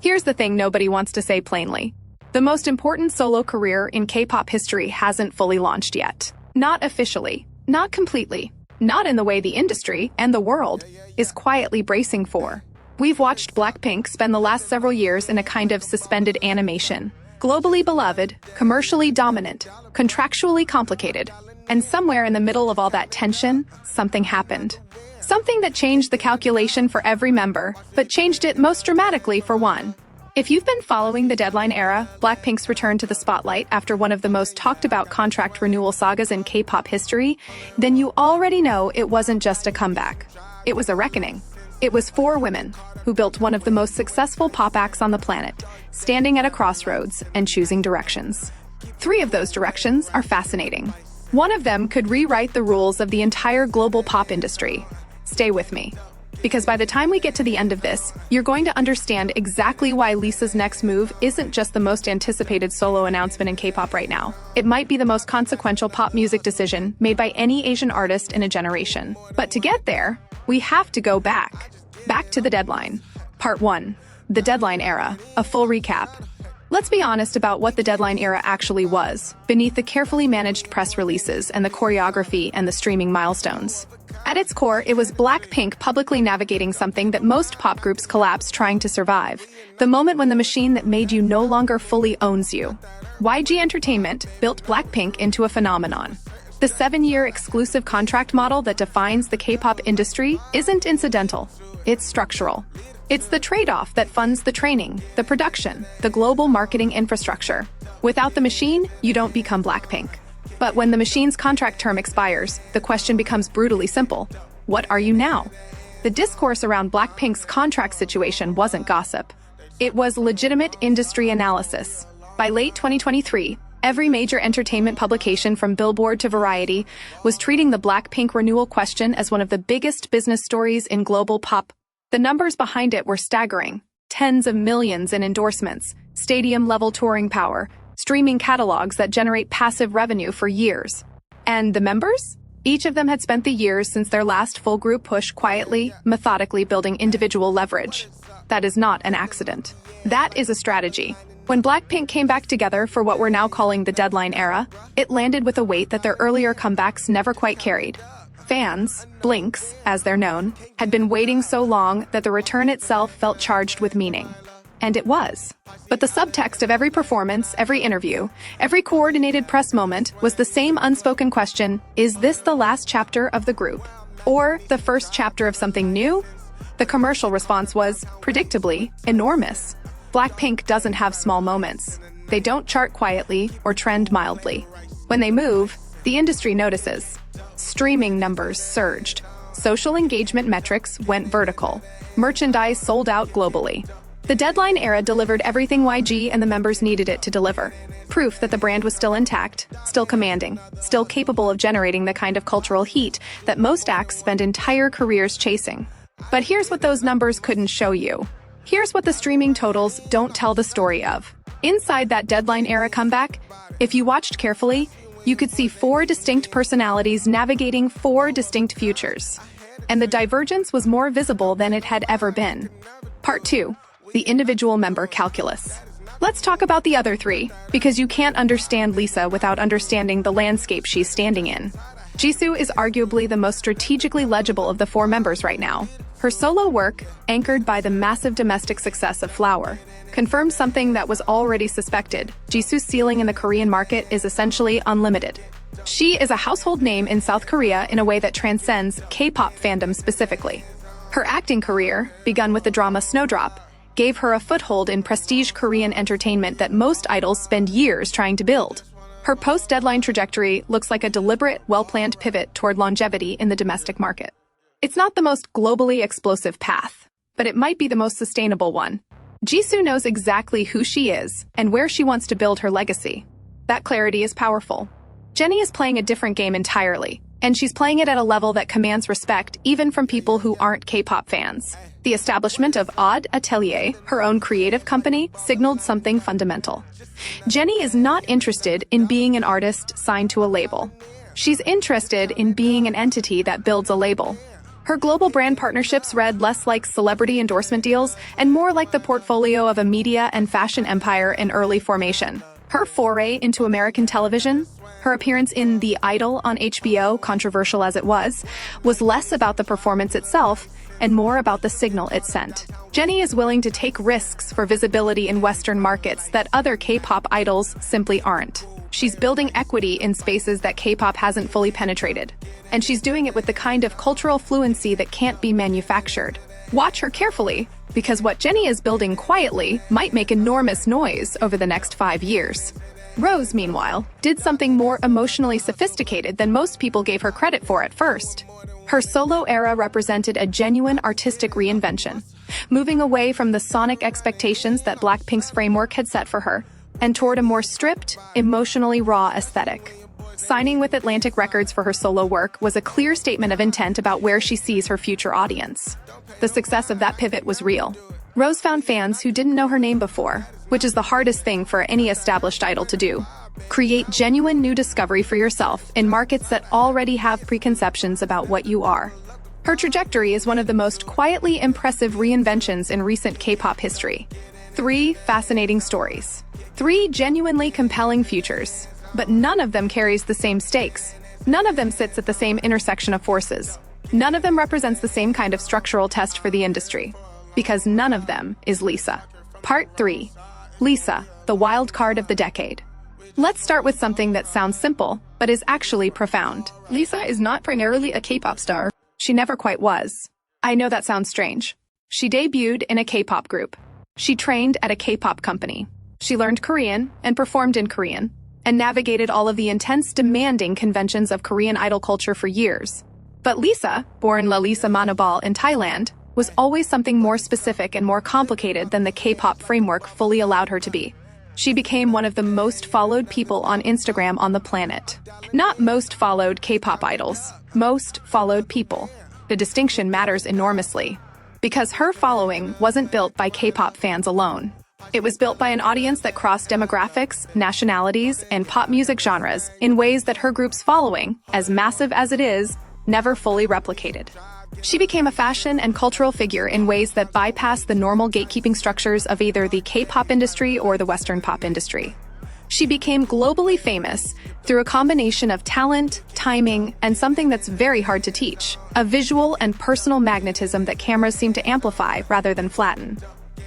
Here's the thing nobody wants to say plainly. The most important solo career in K-pop history hasn't fully launched yet. Not officially, not completely, not in the way the industry and the world is quietly bracing for. We've watched Blackpink spend the last several years in a kind of suspended animation. Globally beloved, commercially dominant, contractually complicated, and somewhere in the middle of all that tension, something happened. Something that changed the calculation for every member, but changed it most dramatically for one. If you've been following the Deadline era, Blackpink's return to the spotlight after one of the most talked-about contract renewal sagas in K-pop history, then you already know it wasn't just a comeback. It was a reckoning. It was 4 women who built one of the most successful pop acts on the planet, standing at a crossroads and choosing directions. 3 of those directions are fascinating. One of them could rewrite the rules of the entire global pop industry. Stay with me, because by the time we get to the end of this, you're going to understand exactly why Lisa's next move isn't just the most anticipated solo announcement in K-pop right now. It might be the most consequential pop music decision made by any Asian artist in a generation. But to get there, we have to go back to the Deadline. Part 1. The Deadline era, a full recap. Let's be honest about what the Deadline era actually was, beneath the carefully managed press releases and the choreography and the streaming milestones. At its core, it was Blackpink publicly navigating something that most pop groups collapse trying to survive. The moment when the machine that made you no longer fully owns you. YG Entertainment built Blackpink into a phenomenon. The 7-year exclusive contract model that defines the K-pop industry isn't incidental. It's structural. It's the trade-off that funds the training, the production, the global marketing infrastructure. Without the machine, you don't become Blackpink. But when the machine's contract term expires, the question becomes brutally simple. What are you now? The discourse around Blackpink's contract situation wasn't gossip. It was legitimate industry analysis. By late 2023, every major entertainment publication from Billboard to Variety was treating the Blackpink renewal question as one of the biggest business stories in global pop. The numbers behind it were staggering. Tens of millions in endorsements, stadium-level touring power, streaming catalogs that generate passive revenue for years. And the members? Each of them had spent the years since their last full group push quietly, methodically building individual leverage. That is not an accident. That is a strategy. When Blackpink came back together for what we're now calling the Deadline era, it landed with a weight that their earlier comebacks never quite carried. Fans, Blinks, as they're known, had been waiting so long that the return itself felt charged with meaning. And it was. But the subtext of every performance, every interview, every coordinated press moment was the same unspoken question: is this the last chapter of the group? Or the first chapter of something new? The commercial response was, predictably, enormous. Blackpink doesn't have small moments. They don't chart quietly or trend mildly. When they move, the industry notices. Streaming numbers surged. Social engagement metrics went vertical. Merchandise sold out globally. The Deadline era delivered everything YG and the members needed it to deliver. Proof that the brand was still intact, still commanding, still capable of generating the kind of cultural heat that most acts spend entire careers chasing. But here's what those numbers couldn't show you. Here's what the streaming totals don't tell the story of. Inside that Deadline era comeback, if you watched carefully, you could see 4 distinct personalities navigating 4 distinct futures. And the divergence was more visible than it had ever been. Part 2. The individual member calculus. Let's talk about the other 3, because you can't understand Lisa without understanding the landscape she's standing in. Jisoo is arguably the most strategically legible of the 4 members right now. Her solo work, anchored by the massive domestic success of Flower, confirms something that was already suspected. Jisoo's ceiling in the Korean market is essentially unlimited. She is a household name in South Korea in a way that transcends K-pop fandom specifically. Her acting career, begun with the drama Snowdrop, gave her a foothold in prestige Korean entertainment that most idols spend years trying to build. Her post-Deadline trajectory looks like a deliberate, well-planned pivot toward longevity in the domestic market. It's not the most globally explosive path, but it might be the most sustainable one. Jisoo knows exactly who she is and where she wants to build her legacy. That clarity is powerful. Jennie is playing a different game entirely, and she's playing it at a level that commands respect even from people who aren't K-pop fans. The establishment of LLOUD Atelier, her own creative company, signaled something fundamental. Jennie is not interested in being an artist signed to a label. She's interested in being an entity that builds a label. Her global brand partnerships read less like celebrity endorsement deals and more like the portfolio of a media and fashion empire in early formation. Her foray into American television, her appearance in The Idol on HBO, controversial as it was less about the performance itself and more about the signal it sent. Jennie is willing to take risks for visibility in Western markets that other K-pop idols simply aren't. She's building equity in spaces that K-pop hasn't fully penetrated. And she's doing it with the kind of cultural fluency that can't be manufactured. Watch her carefully, because what Jennie is building quietly might make enormous noise over the next 5 years. Rose, meanwhile, did something more emotionally sophisticated than most people gave her credit for at first. Her solo era represented a genuine artistic reinvention, moving away from the sonic expectations that Blackpink's framework had set for her, and toward a more stripped, emotionally raw aesthetic. Signing with Atlantic Records for her solo work was a clear statement of intent about where she sees her future audience. The success of that pivot was real. Rose found fans who didn't know her name before, which is the hardest thing for any established idol to do. Create genuine new discovery for yourself in markets that already have preconceptions about what you are. Her trajectory is one of the most quietly impressive reinventions in recent K-pop history. 3 fascinating stories. 3 genuinely compelling futures. But none of them carries the same stakes. None of them sits at the same intersection of forces. None of them represents the same kind of structural test for the industry. Because none of them is Lisa. Part 3. Lisa, the wild card of the decade. Let's start with something that sounds simple, but is actually profound. Lisa is not primarily a K-pop star. She never quite was. I know that sounds strange. She debuted in a K-pop group. She trained at a K-pop company. She learned Korean and performed in Korean, and navigated all of the intense, demanding conventions of Korean idol culture for years. But Lisa, born Lalisa Manobal in Thailand, was always something more specific and more complicated than the K-pop framework fully allowed her to be. She became one of the most followed people on Instagram on the planet. Not most followed K-pop idols, most followed people. The distinction matters enormously, because her following wasn't built by K-pop fans alone. It was built by an audience that crossed demographics, nationalities, and pop music genres in ways that her group's following, as massive as it is, never fully replicated. She became a fashion and cultural figure in ways that bypassed the normal gatekeeping structures of either the K-pop industry or the Western pop industry. She became globally famous through a combination of talent, timing, and something that's very hard to teach, a visual and personal magnetism that cameras seem to amplify rather than flatten.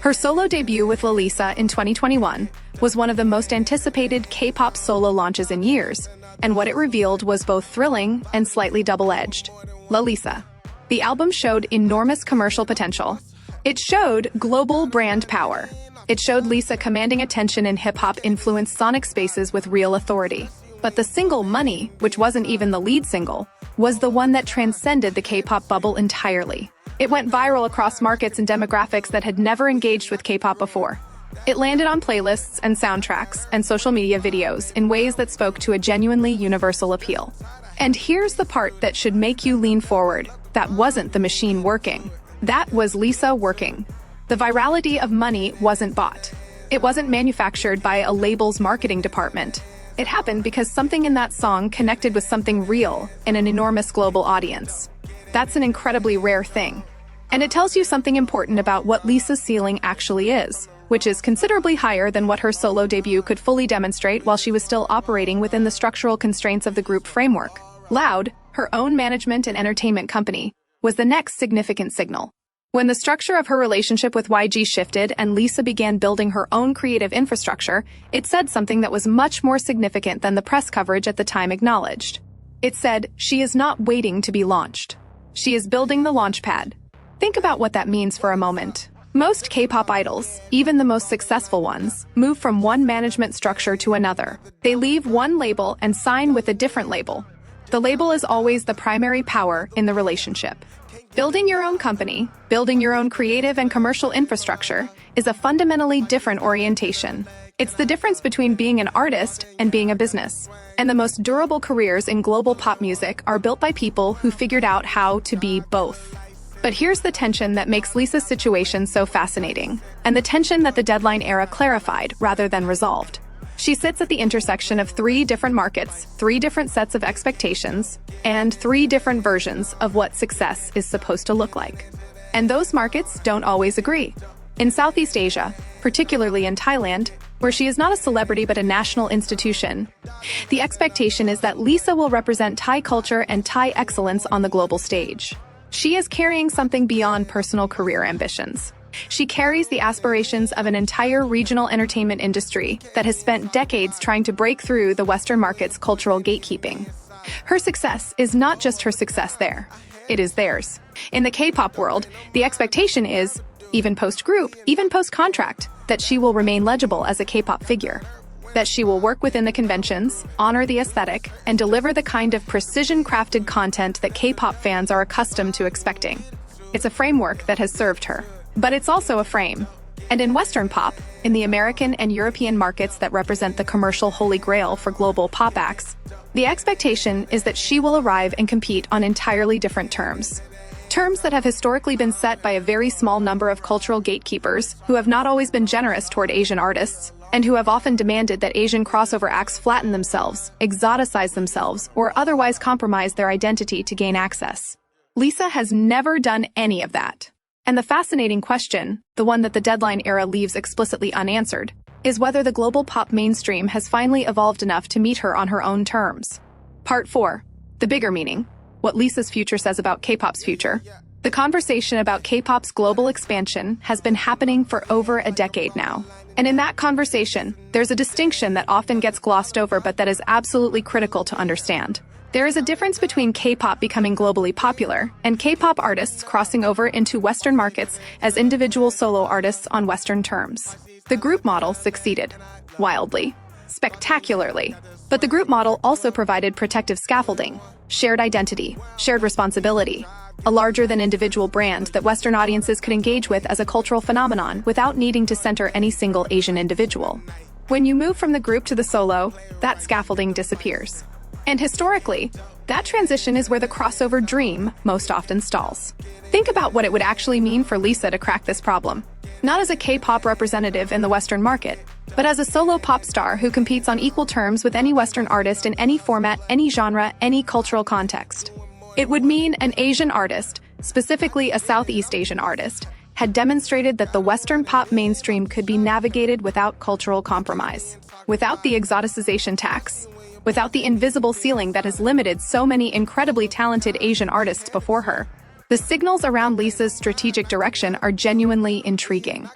Her solo debut with Lalisa in 2021 was one of the most anticipated K-pop solo launches in years, and what it revealed was both thrilling and slightly double-edged. Lalisa. The album showed enormous commercial potential. It showed global brand power. It showed Lisa commanding attention in hip-hop-influenced sonic spaces with real authority. But the single Money, which wasn't even the lead single, was the one that transcended the K-pop bubble entirely. It went viral across markets and demographics that had never engaged with K-pop before. It landed on playlists and soundtracks and social media videos in ways that spoke to a genuinely universal appeal. And here's the part that should make you lean forward. That wasn't the machine working. That was Lisa working. The virality of Money wasn't bought. It wasn't manufactured by a label's marketing department. It happened because something in that song connected with something real in an enormous global audience. That's an incredibly rare thing. And it tells you something important about what Lisa's ceiling actually is, which is considerably higher than what her solo debut could fully demonstrate while she was still operating within the structural constraints of the group framework. LLOUD, her own management and entertainment company, was the next significant signal. When the structure of her relationship with YG shifted and Lisa began building her own creative infrastructure, it said something that was much more significant than the press coverage at the time acknowledged. It said, she is not waiting to be launched. She is building the launch pad. Think about what that means for a moment. Most K-pop idols, even the most successful ones, move from one management structure to another. They leave one label and sign with a different label. The label is always the primary power in the relationship. Building your own company, building your own creative and commercial infrastructure, is a fundamentally different orientation. It's the difference between being an artist and being a business. And the most durable careers in global pop music are built by people who figured out how to be both. But here's the tension that makes Lisa's situation so fascinating, and the tension that the Deadline era clarified rather than resolved. She sits at the intersection of 3 different markets, 3 different sets of expectations, and 3 different versions of what success is supposed to look like. And those markets don't always agree. In Southeast Asia, particularly in Thailand, where she is not a celebrity but a national institution, the expectation is that Lisa will represent Thai culture and Thai excellence on the global stage. She is carrying something beyond personal career ambitions. She carries the aspirations of an entire regional entertainment industry that has spent decades trying to break through the Western market's cultural gatekeeping. Her success is not just her success there. It is theirs. In the K-pop world, the expectation is, even post-group, even post-contract, that she will remain legible as a K-pop figure. That she will work within the conventions, honor the aesthetic, and deliver the kind of precision-crafted content that K-pop fans are accustomed to expecting. It's a framework that has served her. But it's also a frame. And in Western pop, in the American and European markets that represent the commercial holy grail for global pop acts, the expectation is that she will arrive and compete on entirely different terms. Terms that have historically been set by a very small number of cultural gatekeepers who have not always been generous toward Asian artists, and who have often demanded that Asian crossover acts flatten themselves, exoticize themselves, or otherwise compromise their identity to gain access. Lisa has never done any of that. And the fascinating question, the one that the Deadline era leaves explicitly unanswered, is whether the global pop mainstream has finally evolved enough to meet her on her own terms. Part 4. The bigger meaning. What Lisa's future says about K-pop's future. The conversation about K-pop's global expansion has been happening for over a decade now. And in that conversation, there's a distinction that often gets glossed over but that is absolutely critical to understand. There is a difference between K-pop becoming globally popular and K-pop artists crossing over into Western markets as individual solo artists on Western terms. The group model succeeded. Wildly. Spectacularly. But the group model also provided protective scaffolding, shared identity, shared responsibility, a larger-than-individual brand that Western audiences could engage with as a cultural phenomenon without needing to center any single Asian individual. When you move from the group to the solo, that scaffolding disappears. And historically, that transition is where the crossover dream most often stalls. Think about what it would actually mean for Lisa to crack this problem. Not as a K-pop representative in the Western market, but as a solo pop star who competes on equal terms with any Western artist in any format, any genre, any cultural context. It would mean an Asian artist, specifically a Southeast Asian artist, had demonstrated that the Western pop mainstream could be navigated without cultural compromise, without the exoticization tax, without the invisible ceiling that has limited so many incredibly talented Asian artists before her. The signals around Lisa's strategic direction are genuinely intriguing.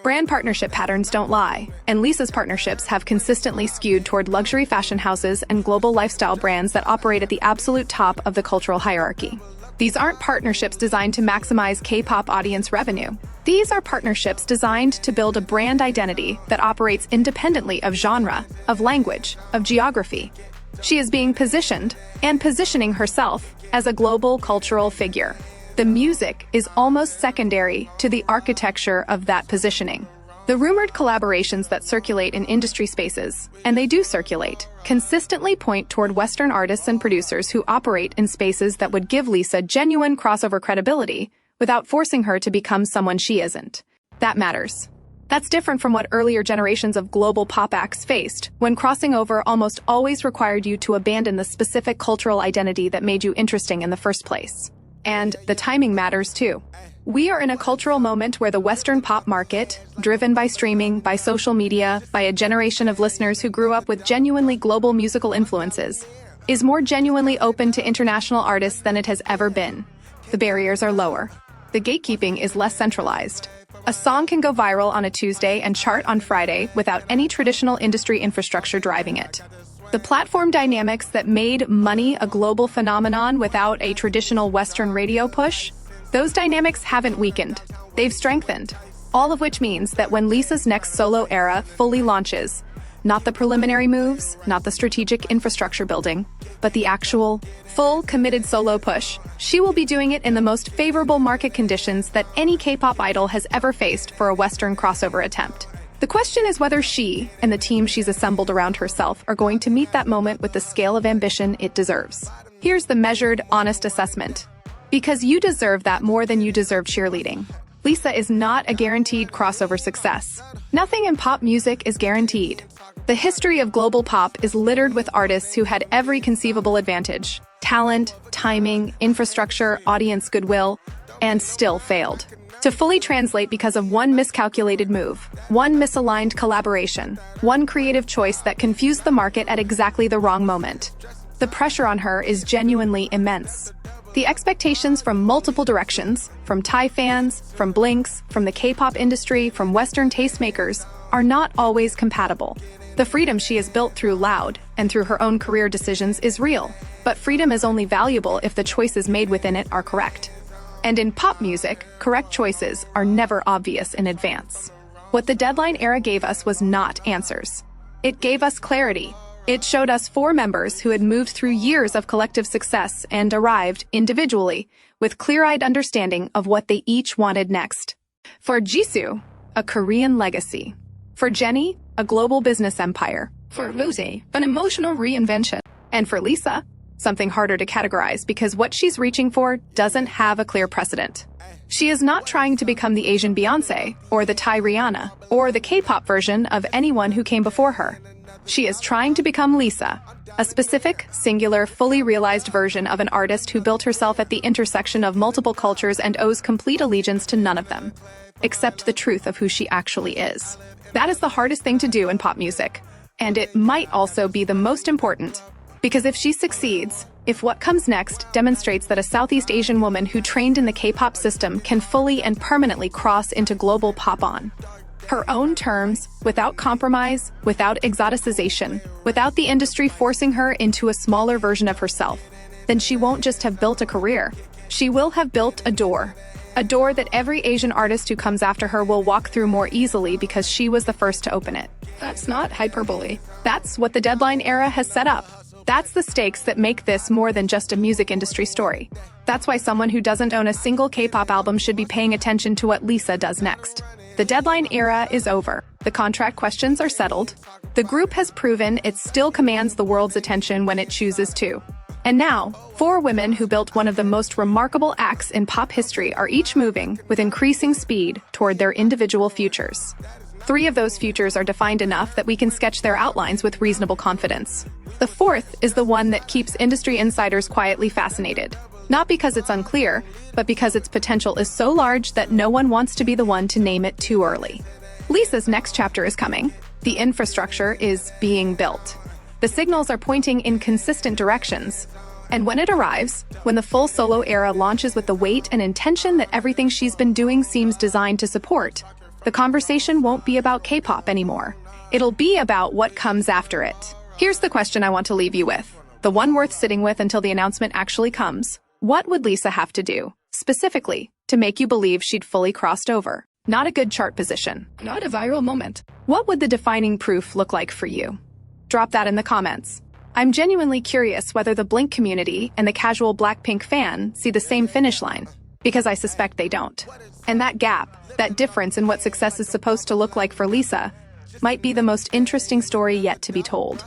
Brand partnership patterns don't lie, and Lisa's partnerships have consistently skewed toward luxury fashion houses and global lifestyle brands that operate at the absolute top of the cultural hierarchy. These aren't partnerships designed to maximize K-pop audience revenue. These are partnerships designed to build a brand identity that operates independently of genre, of language, of geography. She is being positioned, and positioning herself, as a global cultural figure. The music is almost secondary to the architecture of that positioning. The rumored collaborations that circulate in industry spaces, and they do circulate, consistently point toward Western artists and producers who operate in spaces that would give Lisa genuine crossover credibility without forcing her to become someone she isn't. That matters. That's different from what earlier generations of global pop acts faced, when crossing over almost always required you to abandon the specific cultural identity that made you interesting in the first place. And the timing matters too. We are in a cultural moment where the Western pop market, driven by streaming, by social media, by a generation of listeners who grew up with genuinely global musical influences, is more genuinely open to international artists than it has ever been. The barriers are lower. The gatekeeping is less centralized. A song can go viral on a Tuesday and chart on Friday without any traditional industry infrastructure driving it. The platform dynamics that made money a global phenomenon without a traditional Western radio push, those dynamics haven't weakened. They've strengthened. All of which means that when Lisa's next solo era fully launches, not the preliminary moves, not the strategic infrastructure building, but the actual, full, committed solo push, she will be doing it in the most favorable market conditions that any K-pop idol has ever faced for a Western crossover attempt. The question is whether she and the team she's assembled around herself are going to meet that moment with the scale of ambition it deserves. Here's the measured, honest assessment. Because you deserve that more than you deserve cheerleading. Lisa is not a guaranteed crossover success. Nothing in pop music is guaranteed. The history of global pop is littered with artists who had every conceivable advantage: talent, timing, infrastructure, audience goodwill, and still failed to fully translate because of one miscalculated move, one misaligned collaboration, one creative choice that confused the market at exactly the wrong moment. The pressure on her is genuinely immense. The expectations from multiple directions, from Thai fans, from Blinks, from the K-pop industry, from Western tastemakers, are not always compatible. The freedom she has built through LLOUD and through her own career decisions is real, but freedom is only valuable if the choices made within it are correct. And in pop music, correct choices are never obvious in advance. What the Deadline era gave us was not answers. It gave us clarity. It showed us 4 members who had moved through years of collective success and arrived, individually, with clear-eyed understanding of what they each wanted next. For Jisoo, a Korean legacy. For Jennie, a global business empire. For Rose, an emotional reinvention. And for Lalisa, something harder to categorize because what she's reaching for doesn't have a clear precedent. She is not trying to become the Asian Beyoncé, or the Thai Rihanna, or the K-pop version of anyone who came before her. She is trying to become Lalisa, a specific, singular, fully realized version of an artist who built herself at the intersection of multiple cultures and owes complete allegiance to none of them, except the truth of who she actually is. That is the hardest thing to do in pop music, and it might also be the most important. Because if she succeeds, if what comes next demonstrates that a Southeast Asian woman who trained in the K-pop system can fully and permanently cross into global pop on her own terms, without compromise, without exoticization, without the industry forcing her into a smaller version of herself, then she won't just have built a career. She will have built a door that every Asian artist who comes after her will walk through more easily because she was the first to open it. That's not hyperbole. That's what the Deadline era has set up. That's the stakes that make this more than just a music industry story. That's why someone who doesn't own a single K-pop album should be paying attention to what Lalisa does next. The Deadline era is over. The contract questions are settled. The group has proven it still commands the world's attention when it chooses to. And now, 4 women who built one of the most remarkable acts in pop history are each moving, with increasing speed, toward their individual futures. 3 of those futures are defined enough that we can sketch their outlines with reasonable confidence. The 4th is the one that keeps industry insiders quietly fascinated. Not because it's unclear, but because its potential is so large that no one wants to be the one to name it too early. Lisa's next chapter is coming. The infrastructure is being built. The signals are pointing in consistent directions. And when it arrives, when the full solo era launches with the weight and intention that everything she's been doing seems designed to support, the conversation won't be about K-pop anymore. It'll be about what comes after it. Here's the question I want to leave you with, the one worth sitting with until the announcement actually comes. What would Lalisa have to do, specifically, to make you believe she'd fully crossed over? Not a good chart position, not a viral moment. What would the defining proof look like for you? Drop that in the comments. I'm genuinely curious whether the Blink community and the casual Blackpink fan see the same finish line, because I suspect they don't. And that gap, that difference in what success is supposed to look like for Lalisa, might be the most interesting story yet to be told.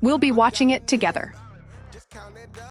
We'll be watching it together.